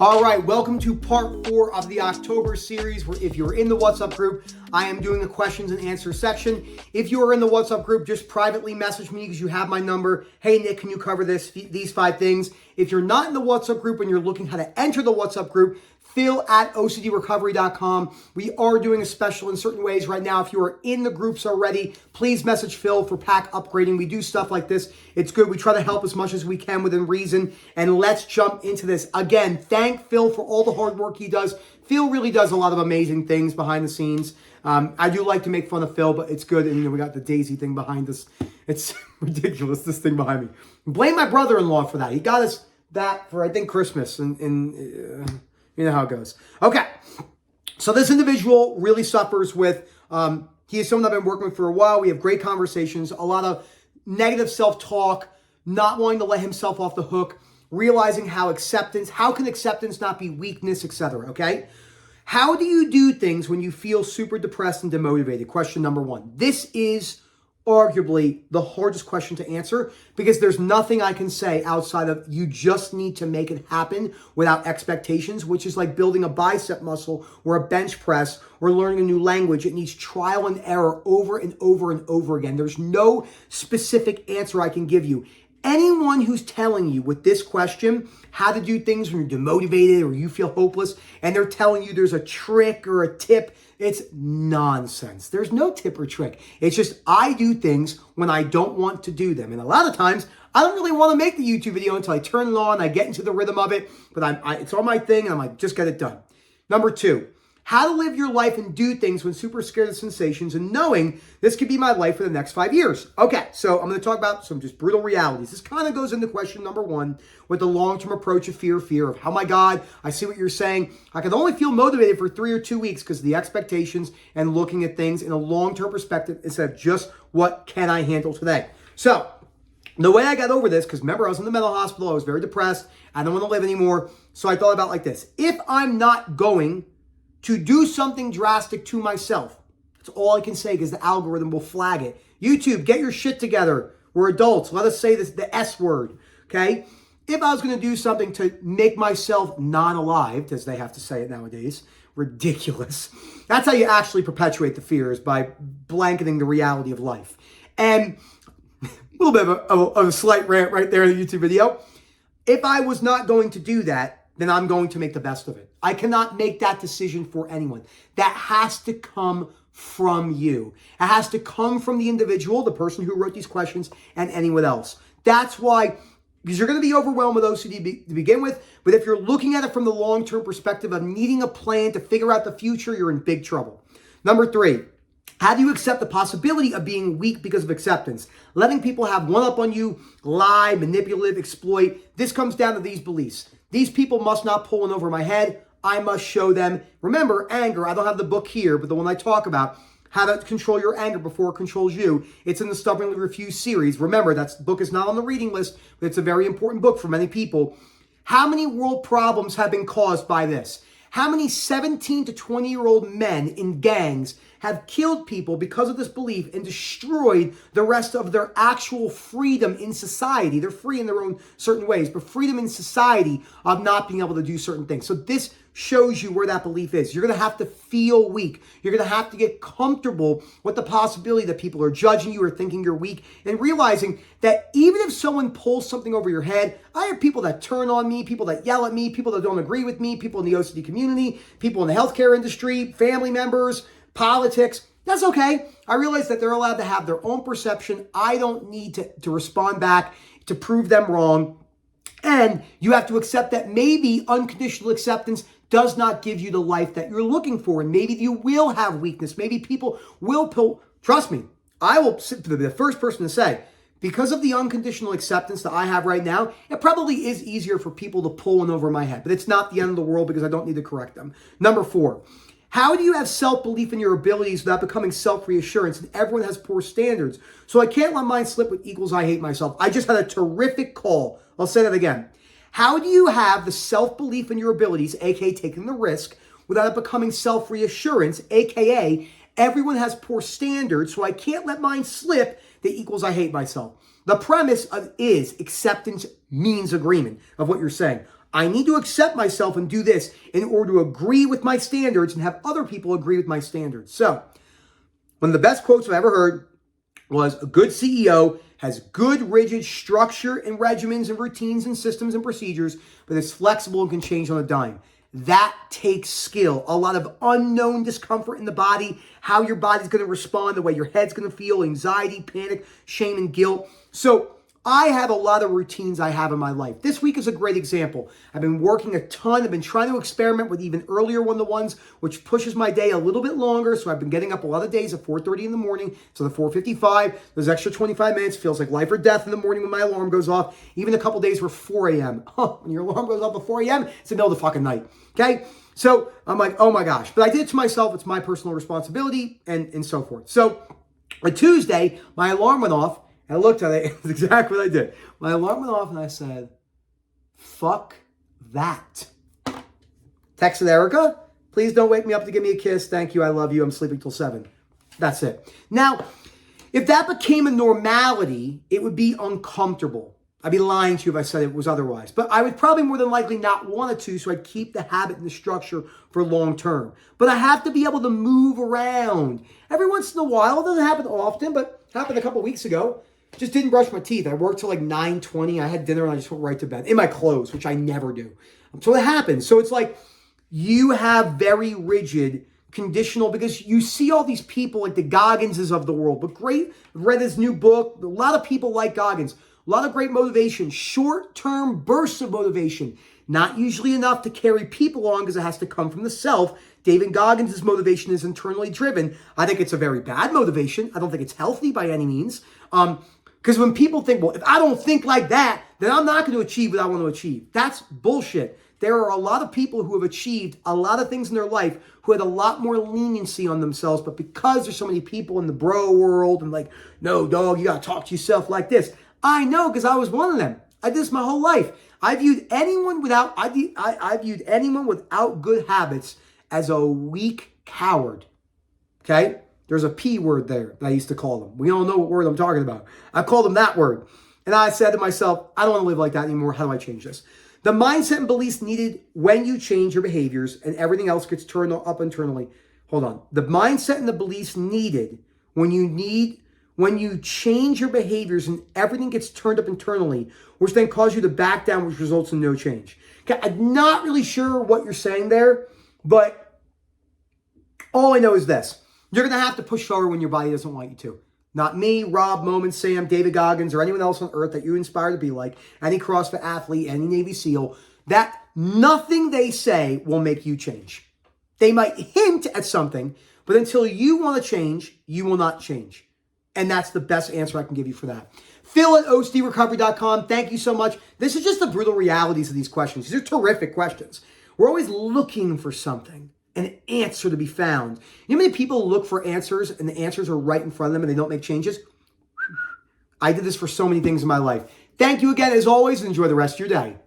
All right, welcome to part 4 of the October series, where if you're in the WhatsApp group, I am doing a questions and answers section. If you are in the WhatsApp group, just privately message me because you have my number. Hey, Nick, can you cover these 5 things? If you're not in the WhatsApp group and you're looking how to enter the WhatsApp group, phil@ocdrecovery.com. We are doing a special in certain ways right now. If you are in the groups already, please message Phil for pack upgrading. We do stuff like this. It's good. We try to help as much as we can within reason. And let's jump into this. Again, thank Phil for all the hard work he does. Phil really does a lot of amazing things behind the scenes. I do like to make fun of Phil, but it's good. And we got the Daisy thing behind us. It's ridiculous, this thing behind me. Blame my brother-in-law for that. He got us that for, I think, Christmas. You know how it goes. Okay, so this individual really suffers with, he is someone I've been working with for a while. We have great conversations, a lot of negative self-talk, not wanting to let himself off the hook, realizing how can acceptance not be weakness, etc., okay? How do you do things when you feel super depressed and demotivated? Question number 1. This is arguably the hardest question to answer because there's nothing I can say outside of you just need to make it happen without expectations, which is like building a bicep muscle or a bench press or learning a new language. It needs trial and error over and over and over again. There's no specific answer I can give you. Anyone who's telling you with this question how to do things when you're demotivated or you feel hopeless and they're telling you there's a trick or a tip, it's nonsense. There's no tip or trick. It's just I do things when I don't want to do them. And a lot of times, I don't really want to make the YouTube video until I turn it on, I get into the rhythm of it, but it's on my thing and I'm like, just get it done. Number 2, how to live your life and do things when super scared of sensations and knowing this could be my life for the next 5 years. Okay, so I'm going to talk about some just brutal realities. This kind of goes into question number 1 with the long-term approach of fear of, oh my God, I see what you're saying. I can only feel motivated for 3 or 2 weeks because of the expectations and looking at things in a long-term perspective instead of just what can I handle today. So the way I got over this, because remember I was in the mental hospital, I was very depressed, I don't want to live anymore. So I thought about it like this. If I'm not going to do something drastic to myself, that's all I can say because the algorithm will flag it. YouTube, get your shit together. We're adults. Let us say this, the S word, okay? If I was going to do something to make myself not alive, as they have to say it nowadays, ridiculous. That's how you actually perpetuate the fears, by blanketing the reality of life. And a little bit of a slight rant right there in the YouTube video. If I was not going to do that, then I'm going to make the best of it. I cannot make that decision for anyone. That has to come from you. It has to come from the individual, the person who wrote these questions, and anyone else. That's why, because you're going to be overwhelmed with OCD to begin with, but if you're looking at it from the long-term perspective of needing a plan to figure out the future, you're in big trouble. Number 3, how do you accept the possibility of being weak because of acceptance? Letting people have one up on you, lie, manipulative, exploit. This comes down to these beliefs. These people must not pull one over my head. I must show them. Remember, anger. I don't have the book here, but the one I talk about, how to control your anger before it controls you. It's in the Stubbornly Refused series. Remember, that book is not on the reading list, but it's a very important book for many people. How many world problems have been caused by this? How many 17 to 20-year-old men in gangs have killed people because of this belief and destroyed the rest of their actual freedom in society? They're free in their own certain ways, but freedom in society of not being able to do certain things. So this shows you where that belief is. You're going to have to feel weak. You're going to have to get comfortable with the possibility that people are judging you or thinking you're weak, and realizing that even if someone pulls something over your head, I have people that turn on me, people that yell at me, people that don't agree with me, people in the OCD community, people in the healthcare industry, family members, politics. That's okay. I realize that they're allowed to have their own perception. I don't need to respond back to prove them wrong. And you have to accept that maybe unconditional acceptance does not give you the life that you're looking for. And maybe you will have weakness. Maybe people will pull. Trust me, I will be the first person to say, because of the unconditional acceptance that I have right now, it probably is easier for people to pull one over my head. But it's not the end of the world because I don't need to correct them. Number 4, how do you have self-belief in your abilities without becoming self-reassurance? And everyone has poor standards. So I can't let mine slip with equals I hate myself. I just had a terrific call. I'll say that again. How do you have the self-belief in your abilities, aka taking the risk, without it becoming self-reassurance, aka everyone has poor standards, so I can't let mine slip that equals I hate myself? The premise is acceptance means agreement of what you're saying. I need to accept myself and do this in order to agree with my standards and have other people agree with my standards. So, one of the best quotes I've ever heard was, a good CEO has good rigid structure and regimens and routines and systems and procedures, but it's flexible and can change on a dime. That takes skill, a lot of unknown discomfort in the body, how your body's going to respond, the way your head's going to feel, anxiety, panic, shame, and guilt. So I have a lot of routines I have in my life. This week is a great example. I've been working a ton. I've been trying to experiment with even earlier one-to-ones, which pushes my day a little bit longer. So I've been getting up a lot of days at 4:30 in the morning. So the 4:55, those extra 25 minutes feels like life or death in the morning when my alarm goes off. Even a couple days were 4 a.m. When your alarm goes off at 4 a.m., it's the middle of the fucking night. Okay? So I'm like, oh my gosh. But I did it to myself. It's my personal responsibility and so forth. So on Tuesday, my alarm went off. I looked at it. It's exactly what I did. My alarm went off and I said, fuck that. Texted Erica, please don't wake me up to give me a kiss. Thank you. I love you. I'm sleeping till 7. That's it. Now, if that became a normality, it would be uncomfortable. I'd be lying to you if I said it was otherwise. But I would probably more than likely not want it to, so I'd keep the habit and the structure for long term. But I have to be able to move around. Every once in a while, it doesn't happen often, but it happened a couple weeks ago. Just didn't brush my teeth. I worked till like 9:20. I had dinner and I just went right to bed in my clothes, which I never do. So it happens. So it's like you have very rigid, conditional, because you see all these people like the Gogginses of the world. But great, I've read his new book. A lot of people like Goggins. A lot of great motivation, short-term bursts of motivation. Not usually enough to carry people on because it has to come from the self. David Goggins' motivation is internally driven. I think it's a very bad motivation. I don't think it's healthy by any means. Because when people think, well, if I don't think like that, then I'm not going to achieve what I want to achieve. That's bullshit. There are a lot of people who have achieved a lot of things in their life who had a lot more leniency on themselves, but because there's so many people in the bro world and like, no, dog, you got to talk to yourself like this. I know, because I was one of them. I did this my whole life. I viewed anyone without good habits as a weak coward. Okay? There's a P word there that I used to call them. We all know what word I'm talking about. I called them that word. And I said to myself, I don't want to live like that anymore. How do I change this? The mindset and beliefs needed when you change your behaviors and everything else gets turned up internally. Hold on. The mindset and the beliefs needed when you change your behaviors and everything gets turned up internally, which then causes you to back down, which results in no change. Okay, I'm not really sure what you're saying there, but all I know is this. You're going to have to push forward when your body doesn't want you to. Not me, Rob, Moman, Sam, David Goggins, or anyone else on earth that you inspire to be like, any CrossFit athlete, any Navy SEAL, that nothing they say will make you change. They might hint at something, but until you want to change, you will not change. And that's the best answer I can give you for that. Phil at OCDRecovery.com. Thank you so much. This is just the brutal realities of these questions. These are terrific questions. We're always looking for something, an answer to be found. You know how many people look for answers and the answers are right in front of them and they don't make changes? I did this for so many things in my life. Thank you again, as always, and enjoy the rest of your day.